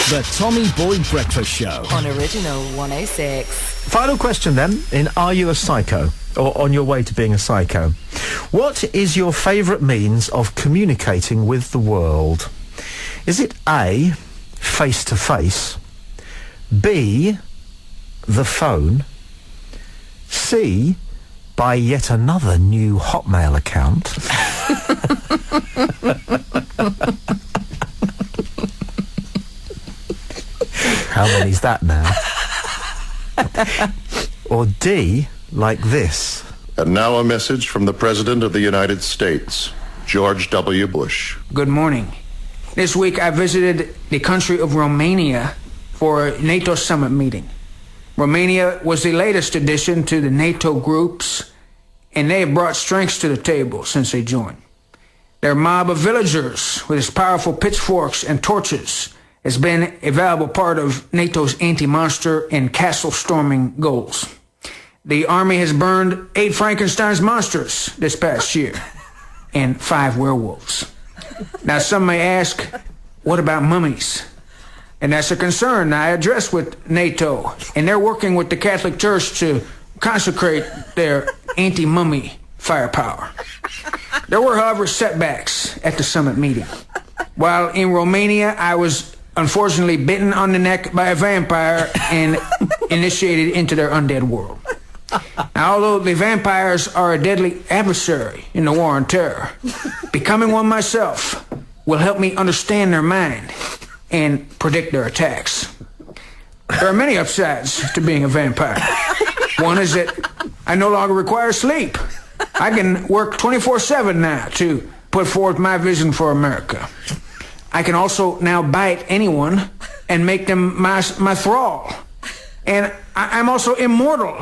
The Tommy Boyd Breakfast Show on Original 106. Final question then, in Are You a Psycho? Or on your way to being a psycho. What is your favourite means of communicating with the world? Is it A, face-to-face, B, the phone, C, by yet another new Hotmail account, how many's that now? Or D, like this? And now a message from the President of the United States, George W. Bush. Good morning. This week I visited the country of Romania for a NATO summit meeting. Romania was the latest addition to the NATO groups, and they have brought strengths to the table since they joined. Their mob of villagers with its powerful pitchforks and torches has been a valuable part of NATO's anti-monster and castle-storming goals. The army has burned 8 Frankenstein's monsters this past year and 5 werewolves. Now, some may ask, what about mummies? And that's a concern I address with NATO, and they're working with the Catholic Church to consecrate their anti-mummy firepower. There were, however, setbacks at the summit meeting. While in Romania, I was unfortunately bitten on the neck by a vampire and initiated into their undead world. Now, although the vampires are a deadly adversary in the war on terror, becoming one myself will help me understand their mind and predict their attacks. There are many upsides to being a vampire. One is that I no longer require sleep. I can work 24/7 now to put forth my vision for America. I can also now bite anyone and make them my thrall. And I'm also immortal.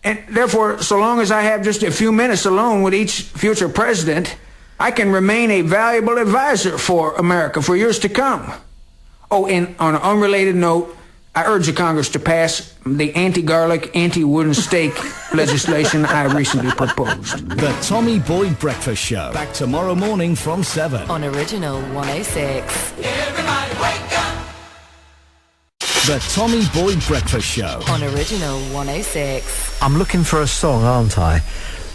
And therefore, so long as I have just a few minutes alone with each future president, I can remain a valuable advisor for America for years to come. Oh, and on an unrelated note, I urge the Congress to pass the anti-garlic, anti-wooden stake legislation I recently proposed. The Tommy Boyd Breakfast Show. Back tomorrow morning from 7 on Original 106. Everybody wake up! The Tommy Boyd Breakfast Show on Original 106. I'm looking for a song, aren't I,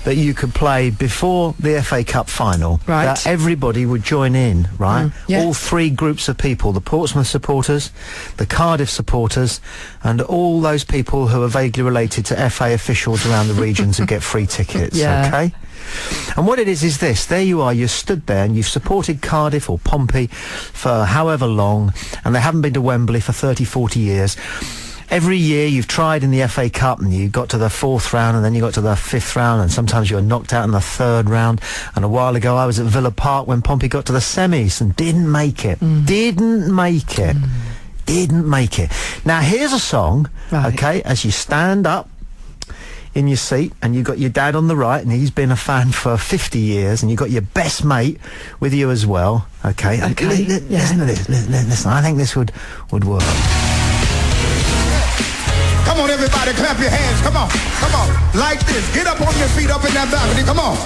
that you could play before the FA Cup final. Right. That everybody would join in, right? Yeah. All 3 groups of people, the Portsmouth supporters, the Cardiff supporters, and all those people who are vaguely related to FA officials around the regions who get free tickets, Yeah. okay? And what it is this. There you are, you stood there and you've supported Cardiff or Pompey for however long, and they haven't been to Wembley for 30, 40 years. Every year you've tried in the FA Cup and you got to the 4th round and then you got to the 5th round, and sometimes you were knocked out in the 3rd round. And a while ago I was at Villa Park when Pompey got to the semis and didn't make it. Didn't make it. Didn't make it. Now here's a song, okay, as you stand up in your seat and you've got your dad on the right and he's been a fan for 50 years and you've got your best mate with you as well, okay? Listen to this. Listen, I think this would work. Come on, everybody, clap your hands. Come on, come on. Like this. Get up on your feet up in that balcony. Come on.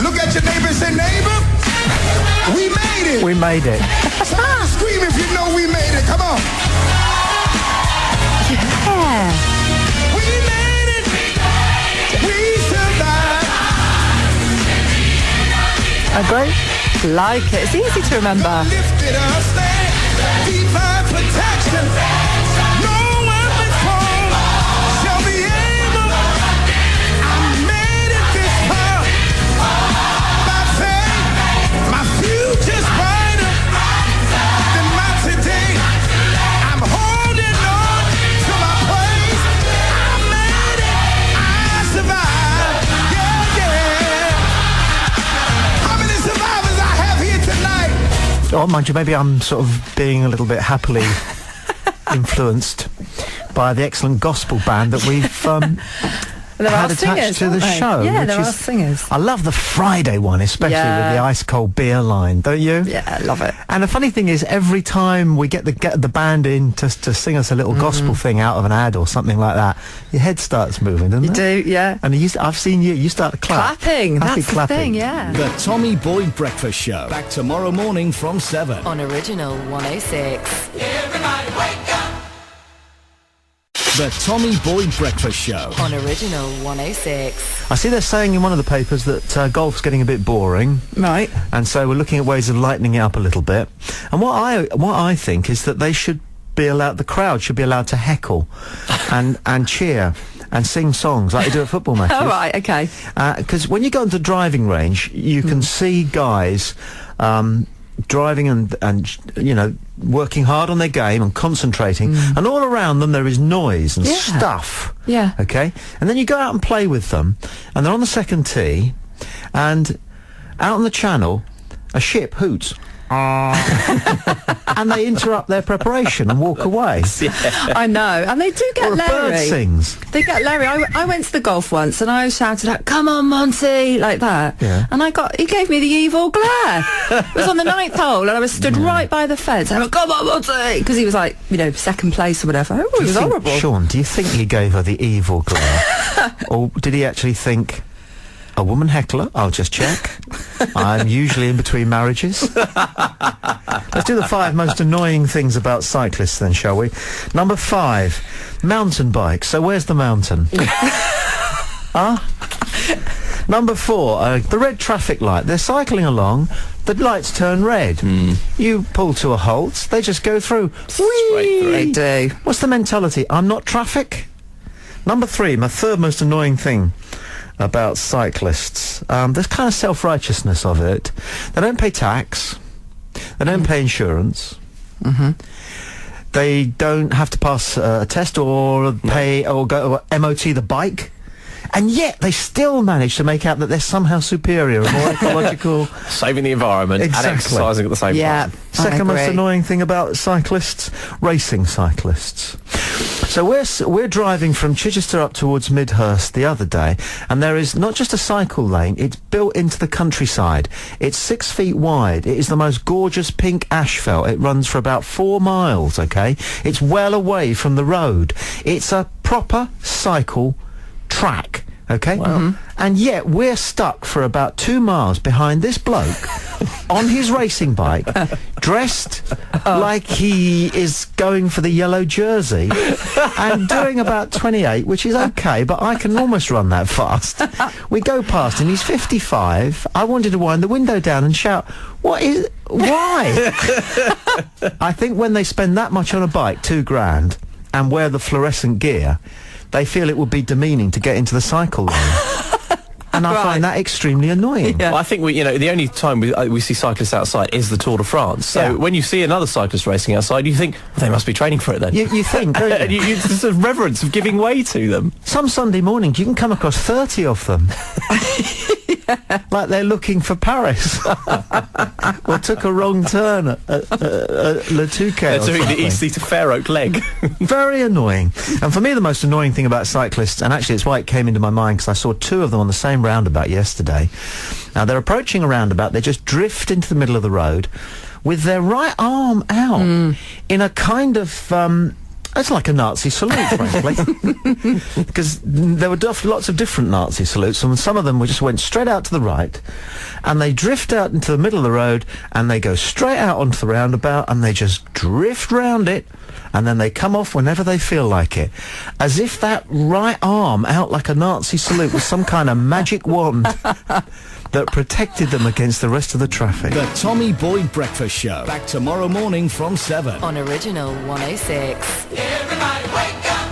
Look at your neighbor and say, neighbor, we made it. We made it. Scream if you know we made it. Come on. Yeah. We made it. We survived. Great. Like it. It's easy to remember. God lifted us there. Divine protection. No weapon formed shall be able. I made it this far by faith. My future's brighter than my today. I'm holding on to my place. I made it. I survived. Yeah, yeah. How many survivors I have here tonight? Oh, mind you, maybe I'm sort of being a little bit happily influenced by the excellent gospel band that we've There are had attached singers, to the aren't they? show. Yeah, which there is, are singers. I love the Friday one, especially Yeah. with the ice cold beer line, don't you? Yeah, I love it. And the funny thing is, every time we get the band in to sing us a little gospel thing out of an ad or something like that, your head starts moving, doesn't You it? do, yeah. And I've seen you start to clap. Clapping, Happy that's clapping. the thing, yeah. The Tommy Boyd Breakfast Show. Back tomorrow morning from 7. On Original 106. The Tommy Boyd Breakfast Show. On Original 106. I see they're saying in one of the papers that golf's getting a bit boring. Right. And so we're looking at ways of lightening it up a little bit. And what I think is that they should be allowed, the crowd should be allowed to heckle and cheer and sing songs like they do at football matches. Oh, right, okay. Because when you go into the driving range, you can see guys driving and you know, working hard on their game and concentrating, and all around them there is noise and Yeah. stuff. Yeah. Okay? And then you go out and play with them, and they're on the second tee, and out on the channel, a ship hoots. And they interrupt their preparation and walk away. I know. And they do get Or a bird Larry. sings. They get Larry. I went to the golf once and I shouted out, "Come on, Monty," like that. Yeah. And he gave me the evil glare. It was on the 9th hole and I was stood right by the fence. I went, "Come on, Monty," because he was like, you know, second place or whatever. Oh, it was horrible. Sean, do you think he gave her the evil glare? Or did he actually think, a woman heckler? I'll just check. I'm usually in between marriages. Let's do the 5 most annoying things about cyclists then, shall we? Number 5, mountain bikes. So where's the mountain? Number 4, the red traffic light. They're cycling along, the lights turn red. You pull to a halt, they just go through. Whee! They do. What's the mentality? I'm not traffic? Number 3, my third most annoying thing about cyclists. There's kind of self-righteousness of it. They don't pay tax. They don't pay insurance. They don't have to pass a test or pay or go or MOT the bike. And yet they still manage to make out that they're somehow superior and more ecological. Saving the environment Exactly. and exercising at the same Yeah. time. Second most agree. annoying thing about cyclists, racing cyclists. So we're driving from Chichester up towards Midhurst the other day, and there is not just a cycle lane, it's built into the countryside. It's 6 feet wide. It is the most gorgeous pink asphalt. It runs for about 4 miles, okay? It's well away from the road. It's a proper cycle track, okay? And yet we're stuck for about 2 miles behind this bloke on his racing bike, dressed like he is going for the yellow jersey and doing about 28, which is okay, but I can almost run that fast. We go past and he's 55. I wanted to wind the window down and shout, why? I think when they spend that much on a bike, $2,000, and wear the fluorescent gear, they feel it would be demeaning to get into the cycle lane. And I find that extremely annoying. Yeah. Well, I think the only time we see cyclists outside is the Tour de France. So Yeah. when you see another cyclist racing outside, you think, well, they must be training for it then. You think, don't And you? you it's this reverence of giving way to them. Some Sunday mornings you can come across 30 of them. Like they're looking for Paris. Or took a wrong turn at Le Touquet. They're or doing the something. Eastley to Fair Oak leg. Very annoying. And for me, the most annoying thing about cyclists, and actually it's why it came into my mind, because I saw 2 of them on the same roundabout yesterday. Now, they're approaching a roundabout, they just drift into the middle of the road with their right arm out in a kind of... it's like a Nazi salute, frankly. Because there were lots of different Nazi salutes, and some of them just went straight out to the right, and they drift out into the middle of the road, and they go straight out onto the roundabout, and they just drift round it, and then they come off whenever they feel like it. As if that right arm out like a Nazi salute was some kind of magic wand that protected them against the rest of the traffic. The Tommy Boyd Breakfast Show. Back tomorrow morning from 7. On Original 106. Everybody wake up.